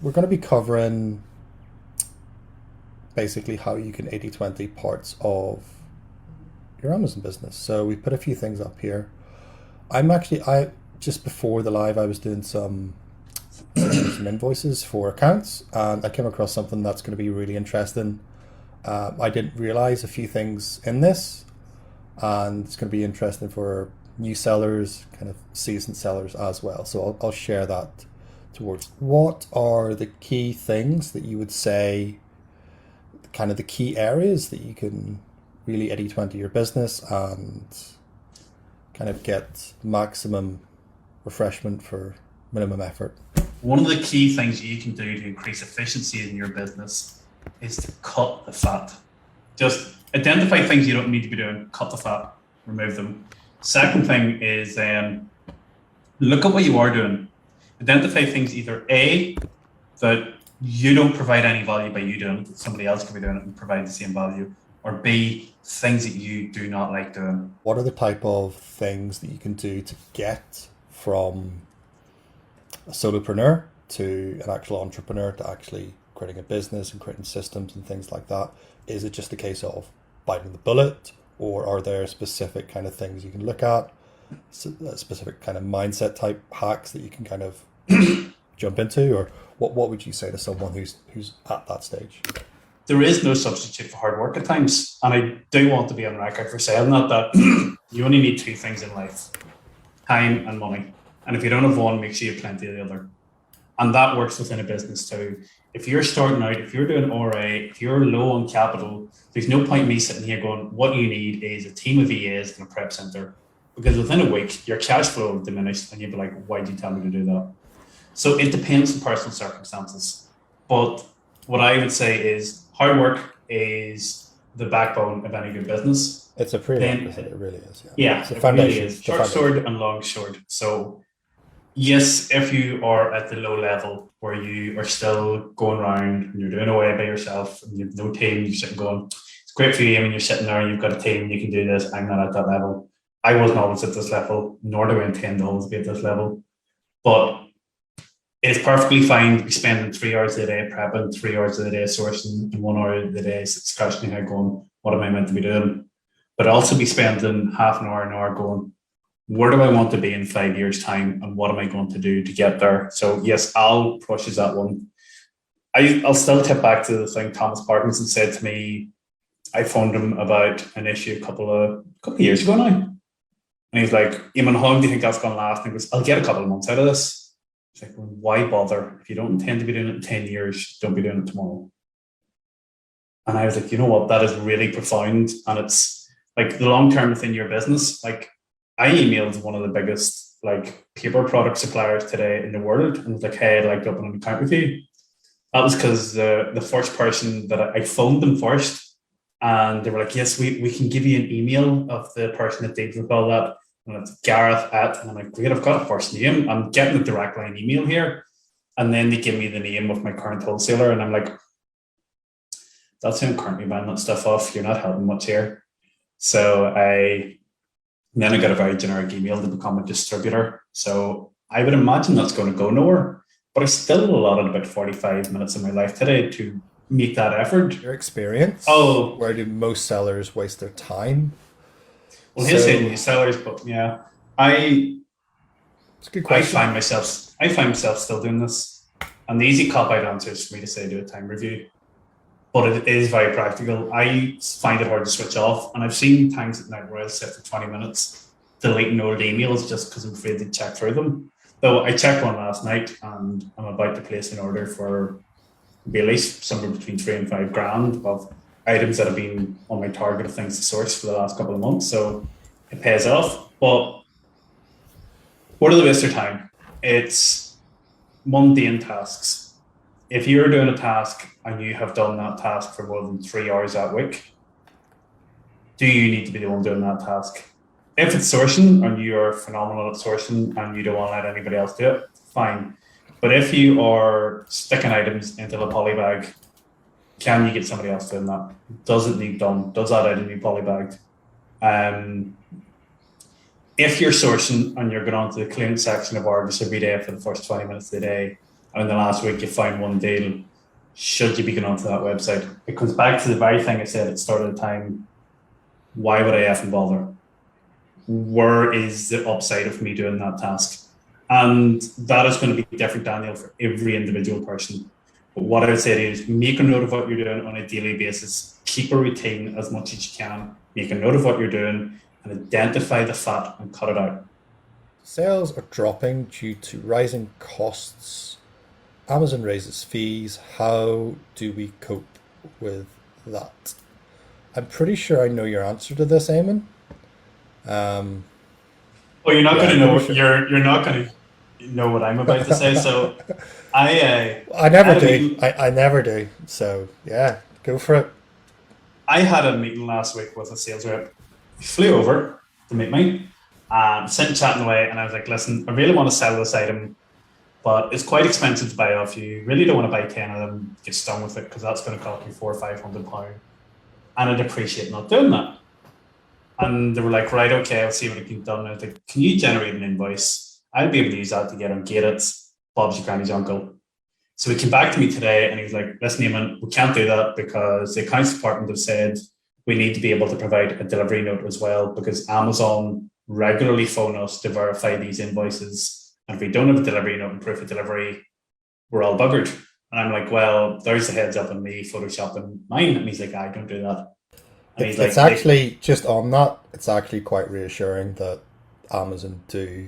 we're going to be covering basically how you can 80/20 parts of your Amazon business. So we put a few things up here. I just before the live, I was doing some invoices for accounts, and I came across something that's going to be really interesting. I didn't realize a few things in this, and it's going to be interesting for new sellers, kind of seasoned sellers as well. So I'll share that towards. What are the key things that you would say, kind of the key areas that you can really 80/20 your business and kind of get maximum refreshment for minimum effort? One of the key things you can do to increase efficiency in your business is to cut the fat. Just identify things you don't need to be doing, cut the fat, remove them. Second thing is look at what you are doing. Identify things either A, that you don't provide any value by you doing it, that somebody else can be doing it and provide the same value, or B, things that you do not like doing. What are the type of things that you can do to get from a solopreneur to an actual entrepreneur to actually creating a business and creating systems and things like that? Is it just a case of biting the bullet, or are there specific kind of things you can look at, specific kind of mindset type hacks that you can kind of jump into, or what would you say to someone who's at that stage? There is no substitute for hard work at times, and I do want to be on record for saying that you only need two things in life: time and money. And if you don't have one, make sure you have plenty of the other. And that works within a business too. If you're starting out, if you're doing RA, if you're low on capital, there's no point in me sitting here going, what you need is a team of EAs and a prep center. Because within a week, your cash flow will diminish and you'll be like, why did you tell me to do that? So it depends on personal circumstances. But what I would say is hard work is the backbone of any good business. It's a prerequisite, it really is. Yeah, It's a it foundation. really is. Short sword and long sword. So yes, if you are at the low level where you are still going around and you're doing away by yourself and you have no team, you're sitting going, it's great for you when you're sitting there and you've got a team, you can do this. I'm not at that level. I wasn't always at this level, nor do I intend to always be at this level. But it's perfectly fine to be spending 3 hours a day prepping, 3 hours a day sourcing, and 1 hour a day scratching your head going, what am I meant to be doing? But also be spending half an hour going, where do I want to be in 5 years' time, and what am I going to do to get there? So yes, Al pushes that one. I'll still tip back to the thing Thomas Parkinson said to me. I phoned him about an issue a couple of years ago now, and he's like, Eamonn, how long do you think that's going to last? And he goes, I'll get a couple of months out of this. It's like, well, why bother? If you don't intend to be doing it in 10 years, don't be doing it tomorrow. And I was like, you know what? That is really profound, and it's like the long term within your business. Like, I emailed one of the biggest like paper product suppliers today in the world and was like, hey, I'd like to open an account with you. That was because the first person that I phoned them first, and they were like, yes, we can give you an email of the person that deals with all that. And it's Gareth at, and I'm like, great, I've got a first name. I'm getting a direct line email here. And then they give me the name of my current wholesaler. And I'm like, that's who I'm currently buying that stuff off. You're not helping much here. So then I got a very generic email to become a distributor. So I would imagine that's going to go nowhere. But I still allotted about 45 minutes of my life today to make that effort. Your experience? Oh, where do most sellers waste their time? Well, he'll say new sellers, but yeah, it's a good question. I find myself still doing this. And the easy cop-out answer is for me to say do a time review. But it is very practical. I find it hard to switch off. And I've seen times at night where I'll sit for 20 minutes deleting old emails just because I'm afraid to check through them. Though I checked one last night and I'm about to place an order for at least somewhere between 3 and 5 grand of items that have been on my target of things to source for the last couple of months. So it pays off. But what are the waste of time? It's mundane tasks. If you're doing a task and you have done that task for more than 3 hours that week, do you need to be the one doing that task? If it's sourcing and you're phenomenal at sourcing and you don't want to let anybody else do it, fine. But if you are sticking items into the poly bag, can you get somebody else doing that? Does it need done? Does that item need poly bagged? If you're sourcing and you're going on to the clearance section of Argos every day for the first 20 minutes of the day, and in the last week you find one deal, should you be going onto that website? It comes back to the very thing I said at the start of the time. Why would I effing bother? Where is the upside of me doing that task? And that is going to be different, Daniel, for every individual person. But what I would say is make a note of what you're doing on a daily basis. Keep a routine as much as you can. Make a note of what you're doing and identify the fat and cut it out. Sales are dropping due to rising costs. Amazon raises fees. How do we cope with that? I'm pretty sure I know your answer to this, Eamon. Um, Well, you're not yeah, going to I'm know pretty sure. you're not going to know what I'm about to say. So I I never had a do. meeting. I never do. So yeah, go for it. I had a meeting last week with a sales rep. He flew over to meet me, sitting chatting away, and I was like, "Listen, I really want to sell this item, but it's quite expensive to buy off you. Really don't want to buy 10 of them. Get stung with it because that's going to cost you £400 or £500, and I'd appreciate not doing that." And they were like, "Right, okay, I'll see what I can do." And I was like, "Can you generate an invoice? I'll be able to use that to get on Gated, Bob's your granny's uncle." So he came back to me today and he was like, "Listen, Eamonn, we can't do that because the accounts department have said we need to be able to provide a delivery note as well because Amazon regularly phone us to verify these invoices. And if we don't have a delivery note and proof of delivery, we're all buggered." And I'm like, "Well, there's the heads up on me photoshopping mine." And he's like, "I don't do that." And he's It's like, "They actually just on that. It's actually quite reassuring that Amazon do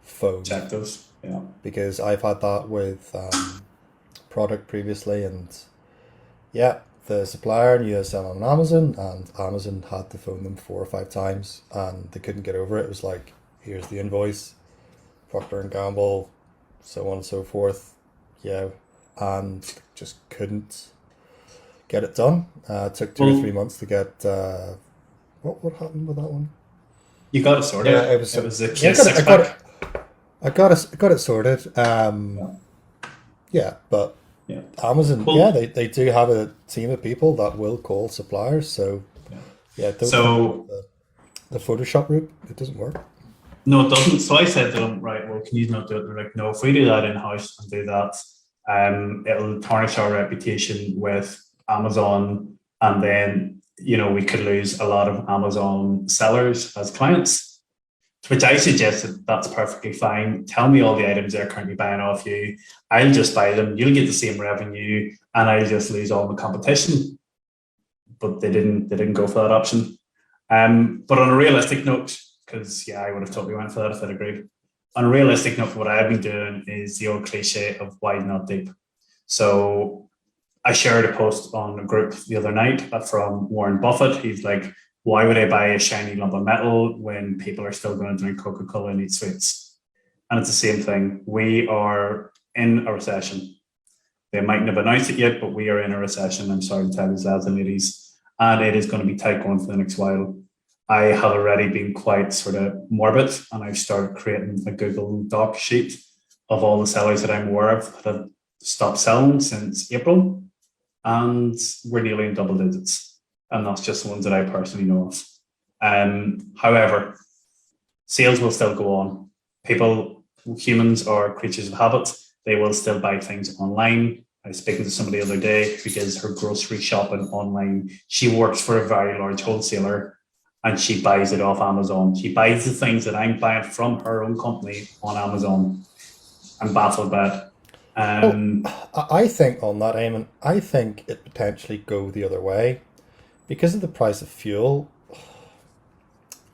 phone check those." Yeah. because I've had that with product previously, and yeah, the supplier knew I was selling on Amazon, and Amazon had to phone them 4 or 5 times, and they couldn't get over it. It was like, here's the invoice, Procter and Gamble, so on and so forth. Yeah, and just couldn't get it done. It took 2 or 3 months to get. What happened with that one? You got it sorted. Yeah, it was. It was a Yeah, case six I got it. pack. I got it sorted. Yeah. Yeah, but Yeah. Amazon, yeah, Well, they do have a team of people that will call suppliers. So yeah. yeah, don't go So the Photoshop route. It doesn't work. no, it doesn't. So I said to them, "Right, well, can you not do it?" They're like, "No, if we do that in house and do that, it'll tarnish our reputation with Amazon, and then we could lose a lot of Amazon sellers as clients." To which I suggested that's perfectly fine. Tell me all the items they're currently buying off you. I'll just buy them. You'll get the same revenue, and I'll just lose all the competition. But they didn't. They didn't go for that option. But on a realistic note, because yeah, I would have totally went for that if I'd agreed. On a realistic note, what I've been doing is the old cliche of wide, not deep. So I shared a post on a group the other night from Warren Buffett. He's like, "Why would I buy a shiny lump of metal when people are still going to drink Coca-Cola and eat sweets?" And it's the same thing. We are in a recession. They mightn't have announced it yet, but we are in a recession. I'm sorry to tell you, lads and ladies. And it is going to be tight going for the next while. I have already been quite sort of morbid, and I've started creating a Google Doc sheet of all the sellers that I'm aware of that have stopped selling since April, and we're nearly in double digits. And that's just the ones that I personally know of. However, sales will still go on. People, humans are creatures of habit. They will still buy things online. I was speaking to somebody the other day who does her grocery shopping online. She works for a very large wholesaler and she buys it off Amazon. She buys the things that I'm buying from her own company on Amazon. I'm baffled by it. Well, Um, I think on that, Eamon, I think it potentially go the other way because of the price of fuel.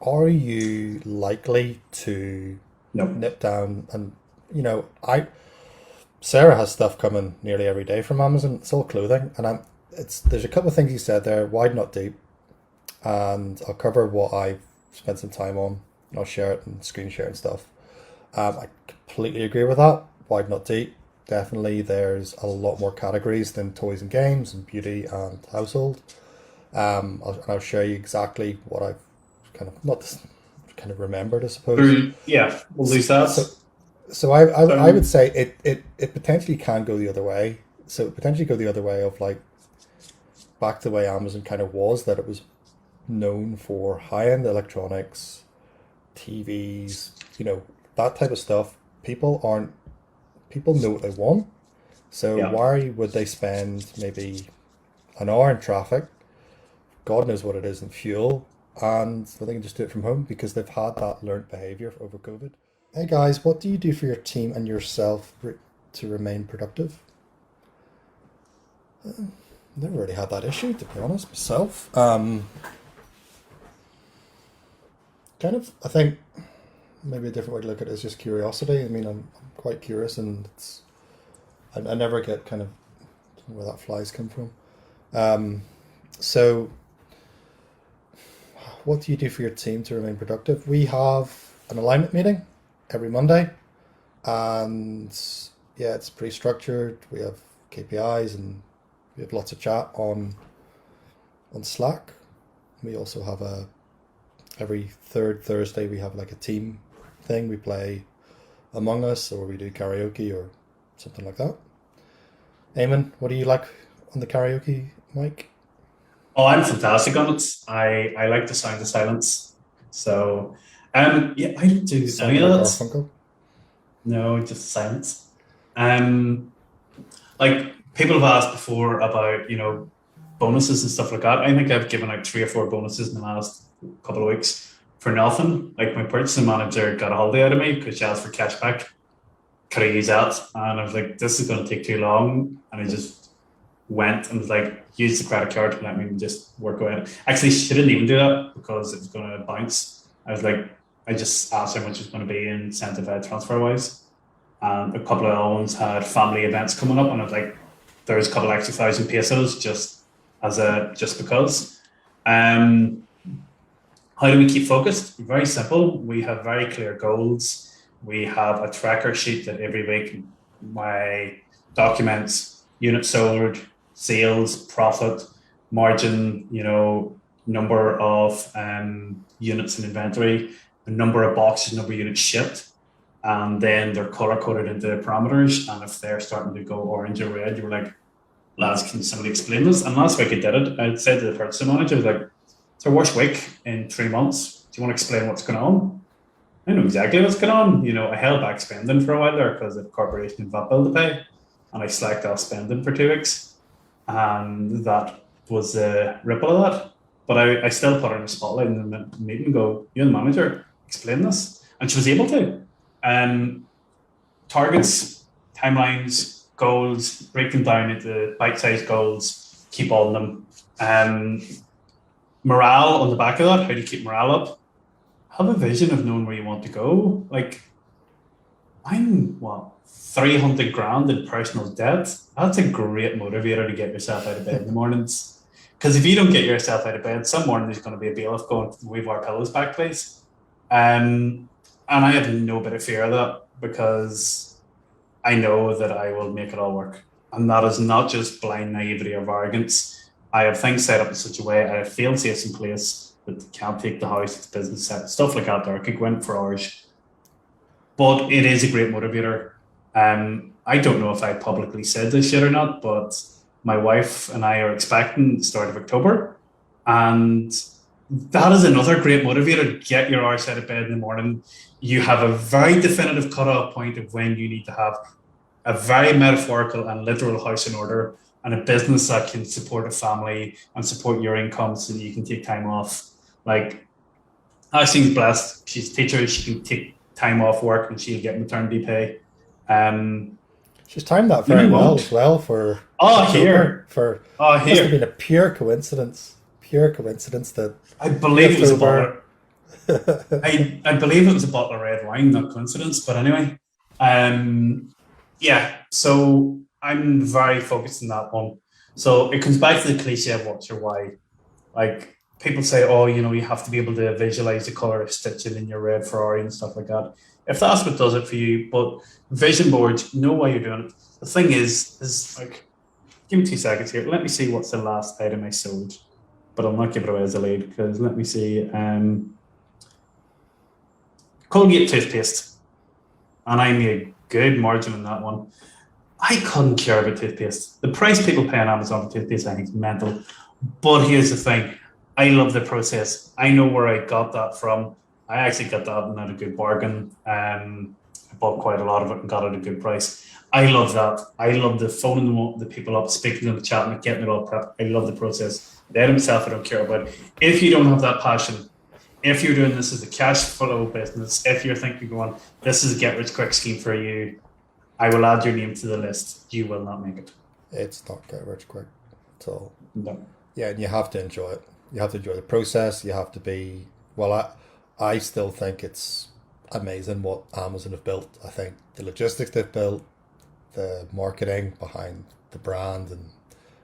Are you likely to no. nip down and I Sarah has stuff coming nearly every day from Amazon. It's all clothing, and there's a couple of things you said there. Wide, not deep, and I'll cover what I've spent some time on. And I'll share it and screen share and stuff. I completely agree with that. Wide, not deep. Definitely, there's a lot more categories than toys and games and beauty and household. I'll show you exactly what I've kind of not kind of remembered, I suppose. Yeah, we'll So, lose that. so so I would So say it potentially can go the other way. So it potentially go the other way of like back to the way Amazon kind of was, that it was known for high end electronics, TVs, that type of stuff. People know what they want. So Yeah. why would they spend maybe an hour in traffic? God knows what it is in fuel, and they can just do it from home because they've had that learned behavior over COVID. Hey guys, what do you do for your team and yourself to remain productive? Never really had that issue, to be honest, myself. Kind of, I think maybe a different way to look at it is just curiosity. I mean, I'm quite curious, and I never get kind of where that flies come from. So, what do you do for your team to remain productive? We have an alignment meeting every Monday, and yeah, it's pretty structured. We have KPIs and we have lots of chat on Slack. We also have a every third Thursday we have like a team thing. We play Among Us or we do karaoke or something like that. Eamon, what do you like on the karaoke mic? Oh, I'm fantastic on it. I like the sound of silence. So, yeah, I don't do any Simon of or that. Garfunkel? No, just silence. Um, like people have asked before about bonuses and stuff like that. I think I've given out 3 or 4 bonuses in the last couple of weeks for nothing. Like my purchasing manager got a holiday out of me because she asked for cashback. Could I use that? And I was like, this is going to take too long. And I just went and was like, use the credit card and let me just work away. Actually, she didn't even do that because it was going to bounce. I was like, I just asked how much it was going to be incentive transfer wise. And a couple of other ones had family events coming up, and I was like, there's a couple extra thousand pesos just because. Um, how do we keep focused? Very simple. We have very clear goals. We have a tracker sheet that every week my documents units sold, sales, profit, margin, number of units in inventory, the number of boxes, number of units shipped, and then they're color coded into parameters. And if they're starting to go orange or red, you're like, lads, can somebody explain this? And last week I did it. I said to the purchasing manager, I was like, it's our worst week in 3 months. Do you want to explain what's going on? I know exactly what's going on. I held back spending for a while there because of corporation and VAT bill to pay. And I slacked off spending for 2 weeks. And that was a ripple of that. But I still put her in the spotlight in the meeting and go, you're the manager, explain this. And she was able to. Targets, timelines, goals, break them down into bite-sized goals, keep on them. Morale on the back of that, how do you keep morale up? Have a vision of knowing where you want to go. Like, I'm 300 grand in personal debt. That's a great motivator to get yourself out of bed in the mornings. Because if you don't get yourself out of bed, some morning there's going to be a bailiff going, "We've our pillows back, please." And I have no bit of fear of that because I know that I will make it all work. And that is not just blind naivety or arrogance. I have things set up in such a way, I have fail safes in place that can't take the house, it's business set, stuff like that there. I could go in for hours. But it is a great motivator. I don't know if I publicly said this yet or not, but my wife and I are expecting the start of October. And that is another great motivator. Get your arse out of bed in the morning. You have a very definitive cutoff point of when you need to have a very metaphorical and literal house in order and a business that can support a family and support your income so that you can take time off. Like, Ashley's blessed. She's a teacher. She can take time off work and she'll get maternity pay. She's timed that very well as well for October. Must have been a pure coincidence. Pure coincidence that I believe it was a bottle. I believe it was a bottle of red wine, not coincidence. But anyway, yeah. So I'm very focused on that one. So it comes back to the cliche of what's your why. Like people say, oh, you have to be able to visualize the color of stitching in your red Ferrari and stuff like that. If that's what does it for you, but vision boards, know why you're doing it. The thing is like, give me 2 seconds here. Let me see what's the last item I sold. But I'll not give it away as a lead because let me see. Colgate toothpaste. And I made good margin on that one. I couldn't care about toothpaste. The price people pay on Amazon for toothpaste, I think, is mental. But here's the thing. I love the process. I know where I got that from. I actually got that at a good bargain. I bought quite a lot of it and got it at a good price. I love that. I love the phoning the people up, speaking to the chat, and getting it all prepped. I love the process. That himself, I don't care about. If you don't have that passion, if you're doing this as a cash flow business, if you're thinking going, this is a get rich quick scheme for you, I will add your name to the list. You will not make it. It's not get rich quick at all. No. Yeah, and you have to enjoy it. You have to enjoy the process. You have to be, well, I still think it's amazing what Amazon have built. I think the logistics they've built, the marketing behind the brand, and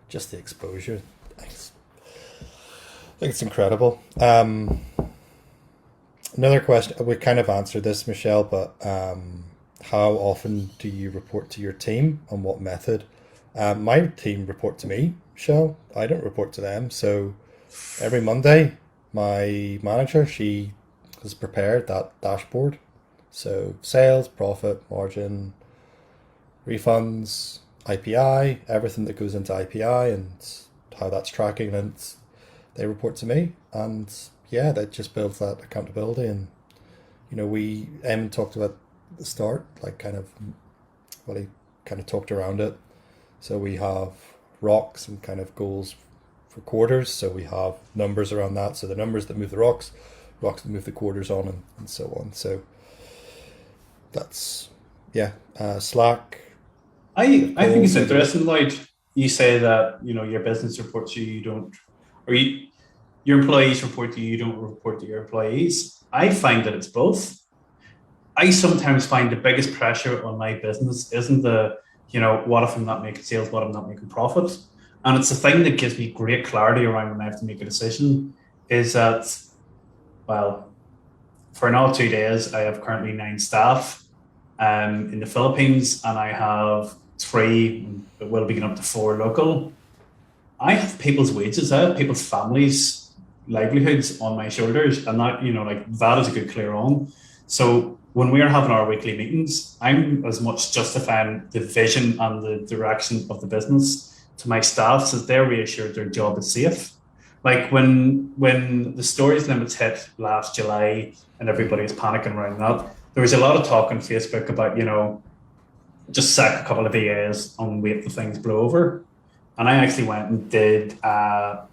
just the exposure. I think it's incredible. Another question, we kind of answered this, Michelle, but how often do you report to your team, and what method? My team report to me, Michelle. I don't report to them. So every Monday, my manager, she has prepared that dashboard. So sales, profit, margin, refunds, IPI, everything that goes into IPI and how that's tracking, and they report to me. And yeah, that just builds that accountability. And Eamonn talked about at the start, like kind of, well, he kind of talked around it. So we have rocks and kind of goals for quarters. So we have numbers around that. So the numbers that move the rocks that move the quarters on, and so on. So that's, yeah, Slack. I think it's interesting, Lloyd. You say that your business reports you don't, or your employees report to you. You don't report to your employees. I find that it's both. I sometimes find the biggest pressure on my business isn't what if I'm not making sales, what if I'm not making profit, and it's the thing that gives me great clarity around when I have to make a decision. Is that, well, for now 2 days, I have currently 9 staff in the Philippines, and I have 3, it will be going up to 4 local. I have people's wages, I have people's families' livelihoods on my shoulders, and that, that is a good clear on. So when we're having our weekly meetings, I'm as much justifying the vision and the direction of the business to my staff so that they're reassured their job is safe. Like when the storage limits hit last July and everybody's panicking around that, there was a lot of talk on Facebook about, just sack a couple of VAs and wait till things blow over. And I actually went and did a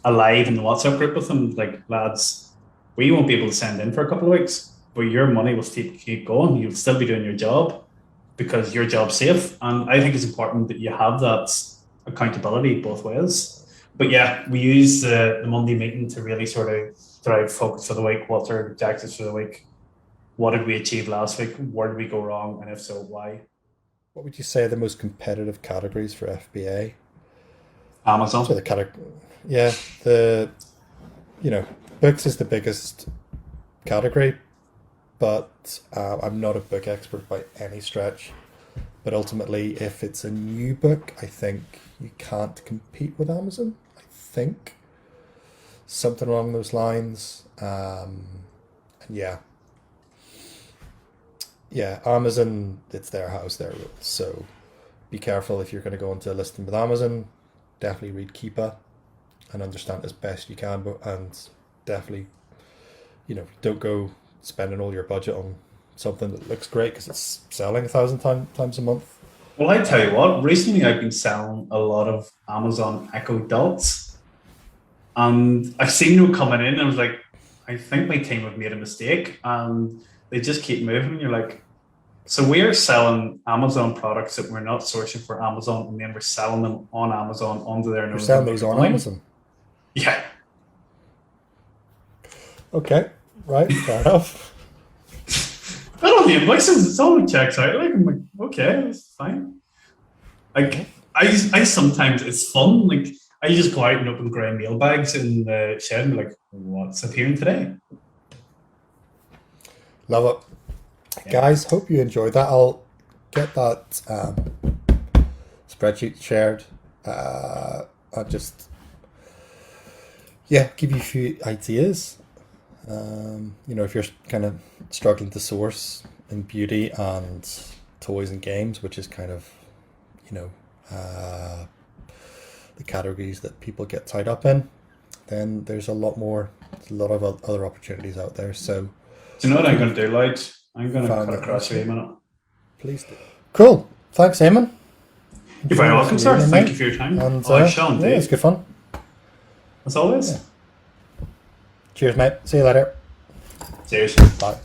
live in the WhatsApp group with them, like, lads, we won't be able to send in for a couple of weeks, but your money will keep going. You'll still be doing your job because your job's safe. And I think it's important that you have that accountability both ways. But yeah, we use the Monday meeting to really sort of drive focus for the week. What's our objectives for the week? What did we achieve last week? Where did we go wrong? And if so, why? What would you say are the most competitive categories for FBA? Amazon. So yeah, books is the biggest category, but I'm not a book expert by any stretch. But ultimately, if it's a new book, I think you can't compete with Amazon. I think something along those lines. And yeah, Amazon, it's their house, their rules. So be careful if you're going to go into a listing with Amazon. Definitely read Keepa and understand as best you can, and definitely, don't go spending all your budget on something that looks great because it's selling 1,000 times a month. Well, I tell you what, recently I've been selling a lot of Amazon Echo Dots, and I've seen them coming in, and I was like, I think my team have made a mistake, and they just keep moving. And you're like, so we're selling Amazon products that we're not sourcing for Amazon, and then we're selling them on Amazon under their nose. You're selling those on Amazon? Yeah. Okay, right, fair enough. But on the invoices, it's all checks out. Like, I'm like, okay, that's fine. Like, I sometimes, it's fun. Like, I just go out and open grey mailbags in the shed and be like, what's appearing today? Love it. Yeah. Guys, hope you enjoyed that. I'll get that spreadsheet shared. I'll just, give you a few ideas. If you're kind of struggling to source in beauty and toys and games, which is kind of, the categories that people get tied up in, then there's a lot of other opportunities out there. So, do you know what I'm going to do, Lloyd? I'm going to cut across you a minute. Please do. Cool. Thanks, Eamon. You're very welcome, sir. Thank you for your time. And, I shall indeed. yeah, it's good fun. As always. Yeah. Cheers, mate. See you later. Cheers. Bye.